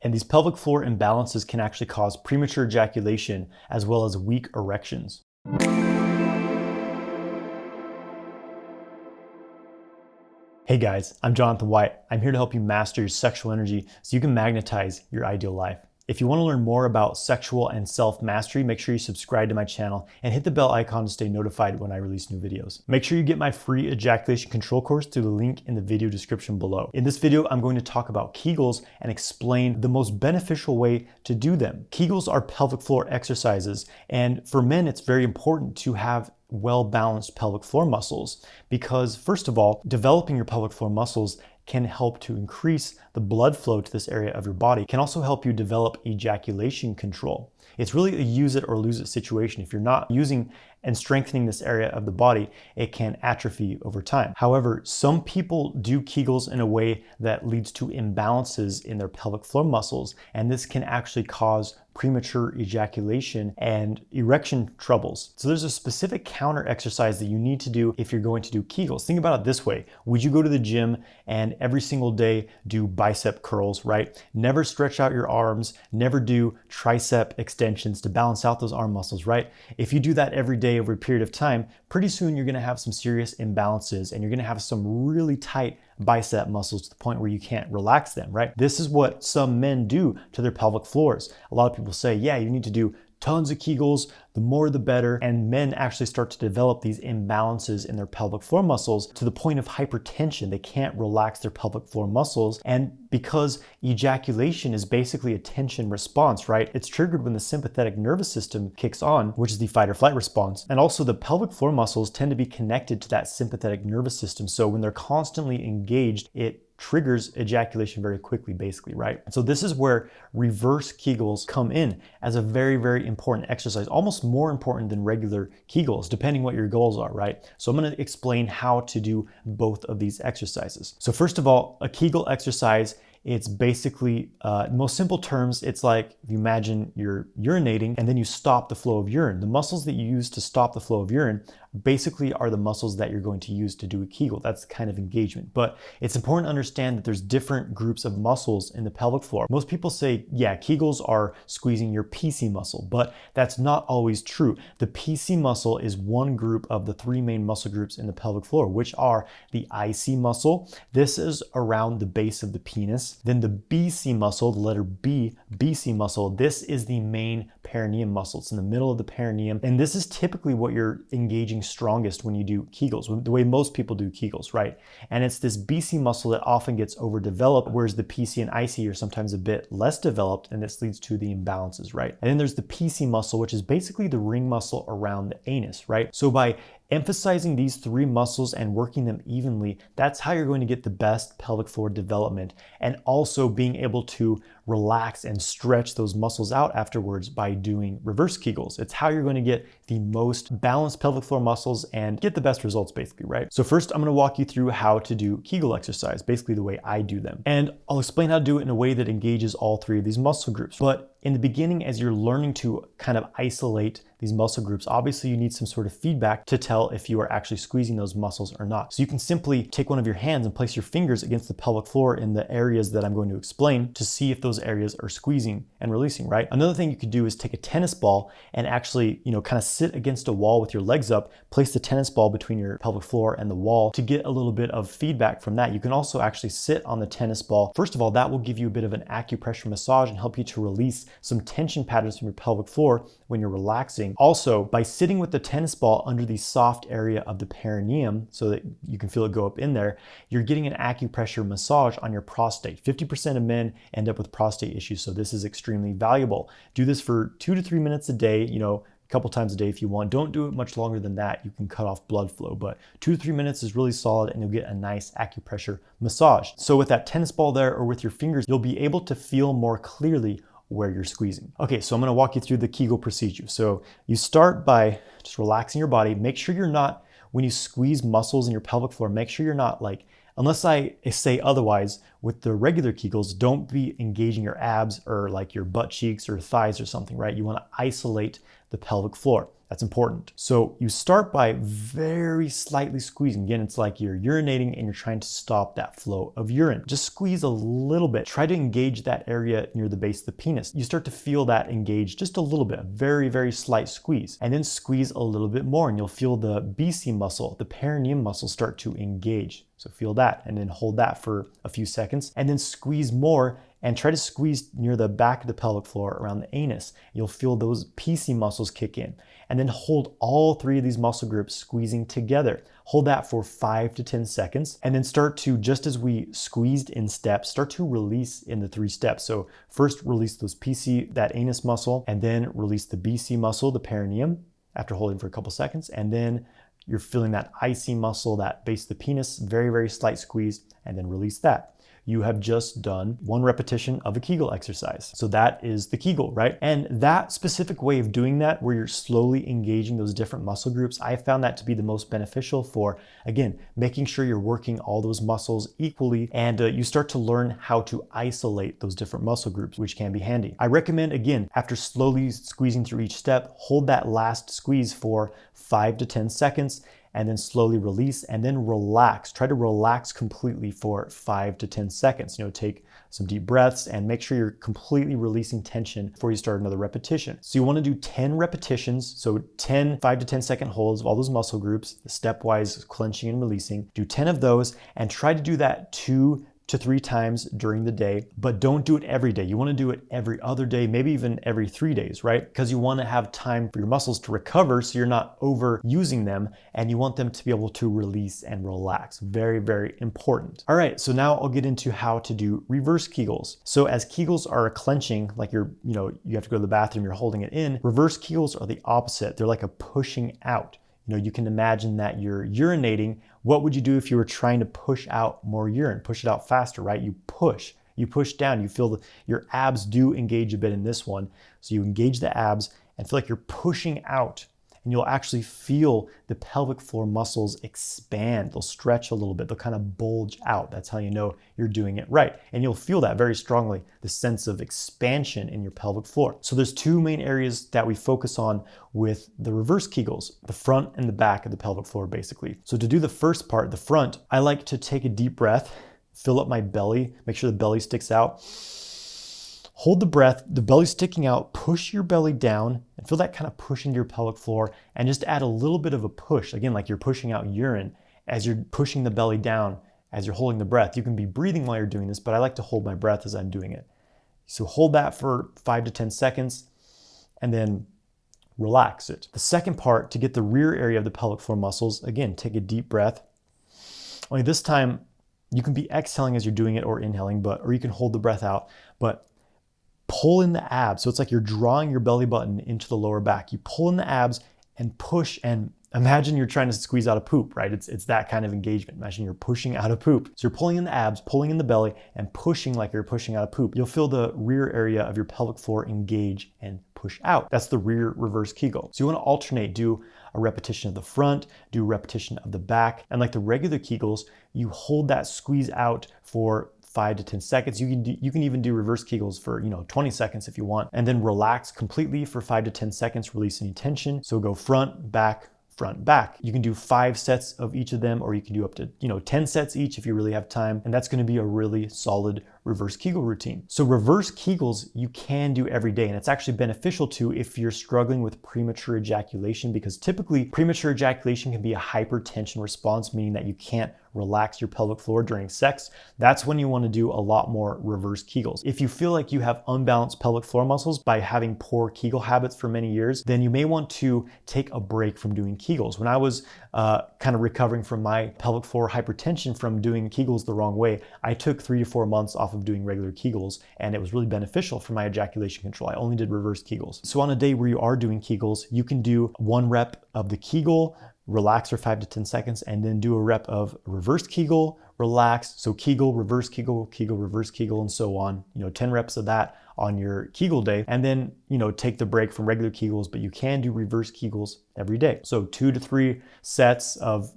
And these pelvic floor imbalances can actually cause premature ejaculation as well as weak erections. Hey guys, I'm Jonathan White. I'm here to help you master your sexual energy so you can magnetize your ideal life. If you want to learn more about sexual and self-mastery, make sure you subscribe to my channel and hit the bell icon to stay notified when I release new videos. Make sure you get my free ejaculation control course through the link in the video description below. In this video, I'm going to talk about Kegels and explain the most beneficial way to do them. Kegels are pelvic floor exercises, and for men, it's very important to have well-balanced pelvic floor muscles because, first of all, developing your pelvic floor muscles can help to increase the blood flow to this area of your body. It can also help you develop ejaculation control. It's really a use it or lose it situation. If you're not using and strengthening this area of the body, it can atrophy over time. However, some people do Kegels in a way that leads to imbalances in their pelvic floor muscles, and this can actually cause premature ejaculation and erection troubles. So there's a specific counter exercise that you need to do if you're going to do Kegels. Think about it this way. Would you go to the gym and every single day do bicep curls, right? Never stretch out your arms, never do tricep extensions to balance out those arm muscles, right? If you do that every day over a period of time, pretty soon you're gonna have some serious imbalances and you're gonna have some really tight bicep muscles to the point where you can't relax them, right? This is what some men do to their pelvic floors. A lot of people say, yeah, you need to do tons of Kegels, the more the better. And men actually start to develop these imbalances in their pelvic floor muscles to the point of hypertension. They can't relax their pelvic floor muscles. And because ejaculation is basically a tension response, right? It's triggered when the sympathetic nervous system kicks on, which is the fight or flight response. And also the pelvic floor muscles tend to be connected to that sympathetic nervous system. So when they're constantly engaged, it triggers ejaculation very quickly, basically, right? So this is where reverse Kegels come in as a very, very important exercise, almost more important than regular Kegels, depending what your goals are, right? So I'm going to explain how to do both of these exercises. So first of all, a Kegel exercise, it's basically, in most simple terms, it's like if you imagine you're urinating and then you stop the flow of urine. The muscles that you use to stop the flow of urine basically are the muscles that you're going to use to do a Kegel. That's kind of engagement. But it's important to understand that there's different groups of muscles in the pelvic floor. Most people say, yeah, Kegels are squeezing your PC muscle, but that's not always true. The PC muscle is one group of the three main muscle groups in the pelvic floor, which are the IC muscle. This is around the base of the penis. Then the BC muscle, the letter B, BC muscle, this is the main perineum muscle. It's in the middle of the perineum. And this is typically what you're engaging strongest when you do Kegels, the way most people do Kegels, right? And it's this BC muscle that often gets overdeveloped, whereas the PC and IC are sometimes a bit less developed, and this leads to the imbalances, right? And then there's the PC muscle, which is basically the ring muscle around the anus, right? So by emphasizing these three muscles and working them evenly, that's how you're going to get the best pelvic floor development, and also being able to relax and stretch those muscles out afterwards by doing reverse Kegels. It's how you're going to get the most balanced pelvic floor muscles and get the best results, basically, right? So first, I'm going to walk you through how to do Kegel exercise, basically the way I do them. And I'll explain how to do it in a way that engages all three of these muscle groups. But in the beginning, as you're learning to kind of isolate these muscle groups, obviously you need some sort of feedback to tell if you are actually squeezing those muscles or not. So you can simply take one of your hands and place your fingers against the pelvic floor in the areas that I'm going to explain to see if those areas are squeezing and releasing, right? Another thing you could do is take a tennis ball and actually, kind of sit against a wall with your legs up, place the tennis ball between your pelvic floor and the wall to get a little bit of feedback from that. You can also actually sit on the tennis ball. First of all, that will give you a bit of an acupressure massage and help you to release some tension patterns from your pelvic floor when you're relaxing. Also, by sitting with the tennis ball under the soft area of the perineum so that you can feel it go up in there, you're getting an acupressure massage on your prostate. 50% of men end up with prostate issues, so this is extremely valuable. Do this for 2 to 3 minutes a day, a couple times a day if you want. Don't do it much longer than that. You can cut off blood flow, but 2 to 3 minutes is really solid and you'll get a nice acupressure massage. So with that tennis ball there or with your fingers, you'll be able to feel more clearly where you're squeezing. Okay, so I'm gonna walk you through the Kegel procedure. So you start by just relaxing your body. Make sure you're not, when you squeeze muscles in your pelvic floor, make sure you're not unless I say otherwise, with the regular Kegels, don't be engaging your abs or like your butt cheeks or thighs or something, right? You wanna isolate the pelvic floor. That's important. So you start by very slightly squeezing. Again, it's like you're urinating and you're trying to stop that flow of urine. Just squeeze a little bit. Try to engage that area near the base of the penis. You start to feel that engage just a little bit, a very, very slight squeeze. And then squeeze a little bit more and you'll feel the BC muscle, the perineum muscle start to engage. So feel that and then hold that for a few seconds and then squeeze more and try to squeeze near the back of the pelvic floor around the anus. You'll feel those PC muscles kick in and then hold all three of these muscle groups squeezing together. Hold that for 5 to 10 seconds and then start to, just as we squeezed in steps, start to release in the 3 steps. So first release those PC, that anus muscle, and then release the BC muscle, the perineum, after holding for a couple seconds. And then you're feeling that IC muscle, that base of the penis, very, very slight squeeze, and then release that. You have just done 1 repetition of a Kegel exercise. So that is the Kegel, right? And that specific way of doing that, where you're slowly engaging those different muscle groups, I found that to be the most beneficial for, again, making sure you're working all those muscles equally, and you start to learn how to isolate those different muscle groups, which can be handy. I recommend, again, after slowly squeezing through each step, hold that last squeeze for 5 to 10 seconds, and then slowly release and then relax. Try to relax completely for 5 to 10 seconds. Take some deep breaths and make sure you're completely releasing tension before you start another repetition. So you want to do 10 repetitions. So 10 5 to 10 second holds of all those muscle groups, the stepwise clenching and releasing. Do 10 of those and try to do that 2 to 3 times during the day, but don't do it every day. You want to do it every other day, maybe even every 3 days, right? Because you want to have time for your muscles to recover so you're not overusing them, and you want them to be able to release and relax. Very, very important. All right, so now I'll get into how to do reverse Kegels. So as Kegels are a clenching, like you have to go to the bathroom, you're holding it in. Reverse Kegels are the opposite. They're like a pushing out. You can imagine that you're urinating. What would you do if you were trying to push out more urine, push it out faster, right? You push down, you feel your abs do engage a bit in this one. So you engage the abs and feel like you're pushing out, and you'll actually feel the pelvic floor muscles expand. They'll stretch a little bit. They'll kind of bulge out. That's how you know you're doing it right. And you'll feel that very strongly, the sense of expansion in your pelvic floor. So there's 2 main areas that we focus on with the reverse Kegels, the front and the back of the pelvic floor, basically. So to do the first part, the front, I like to take a deep breath, fill up my belly, make sure the belly sticks out. Hold the breath, the belly sticking out, push your belly down and feel that kind of push into your pelvic floor, and just add a little bit of a push. Again, like you're pushing out urine as you're pushing the belly down, as you're holding the breath. You can be breathing while you're doing this, but I like to hold my breath as I'm doing it. So hold that for 5 to 10 seconds and then relax it. The second part, to get the rear area of the pelvic floor muscles, again, take a deep breath. Only this time, you can be exhaling as you're doing it or inhaling, or you can hold the breath out, but pull in the abs. So it's like you're drawing your belly button into the lower back. You pull in the abs and push, and imagine you're trying to squeeze out a poop, right? It's that kind of engagement. Imagine you're pushing out a poop. So you're pulling in the abs, pulling in the belly, and pushing like you're pushing out a poop. You'll feel the rear area of your pelvic floor engage and push out. That's the rear reverse Kegel. So you want to alternate, do a repetition of the front, do a repetition of the back. And like the regular Kegels, you hold that squeeze out for 5 to 10 seconds. You can even do reverse Kegels for 20 seconds if you want, and then relax completely for 5 to 10 seconds, release any tension. So go front, back, front, back. You can do 5 sets of each of them, or you can do up to 10 sets each if you really have time, and that's going to be a really solid reverse Kegel routine. So reverse Kegels you can do every day, and it's actually beneficial too if you're struggling with premature ejaculation, because typically premature ejaculation can be a hypertension response, meaning that you can't relax your pelvic floor during sex. That's when you want to do a lot more reverse Kegels. If you feel like you have unbalanced pelvic floor muscles by having poor Kegel habits for many years, then you may want to take a break from doing Kegels. When I was kind of recovering from my pelvic floor hypertension from doing Kegels the wrong way, I took 3 to 4 months off of doing regular Kegels, and it was really beneficial for my ejaculation control. I only did reverse Kegels. So on a day where you are doing Kegels, you can do 1 rep of the Kegel, relax for 5 to 10 seconds, and then do a rep of reverse Kegel, relax. So Kegel, reverse Kegel, Kegel, reverse Kegel, and so on. 10 reps of that on your Kegel day, and then, take the break from regular Kegels, but you can do reverse Kegels every day. So 2 to 3 sets of,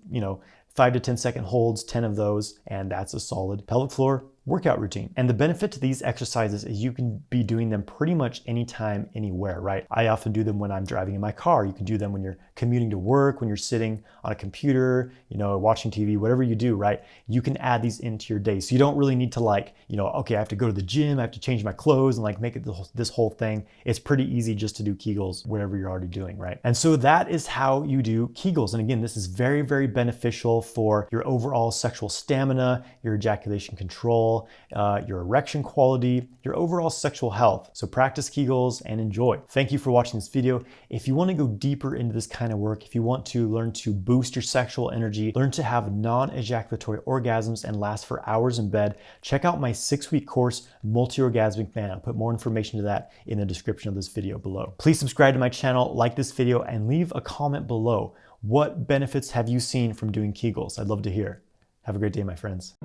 5 to 10 second holds, 10 of those, and that's a solid pelvic floor workout routine. And the benefit to these exercises is you can be doing them pretty much anytime, anywhere, right? I often do them when I'm driving in my car. You can do them when you're commuting to work, when you're sitting on a computer, watching TV, whatever you do, right? You can add these into your day. So you don't really need to okay, I have to go to the gym, I have to change my clothes and make it this whole thing. It's pretty easy just to do Kegels, whatever you're already doing, right? And so that is how you do Kegels. And again, this is very, very beneficial for your overall sexual stamina, your ejaculation control, your erection quality, your overall sexual health. So practice Kegels and enjoy. Thank you for watching this video. If you want to go deeper into this kind of work, if you want to learn to boost your sexual energy, learn to have non-ejaculatory orgasms and last for hours in bed, check out my 6-week course, Multi-Orgasmic Man. I'll put more information to that in the description of this video below. Please subscribe to my channel, like this video, and leave a comment below. What benefits have you seen from doing Kegels? I'd love to hear. Have a great day, my friends.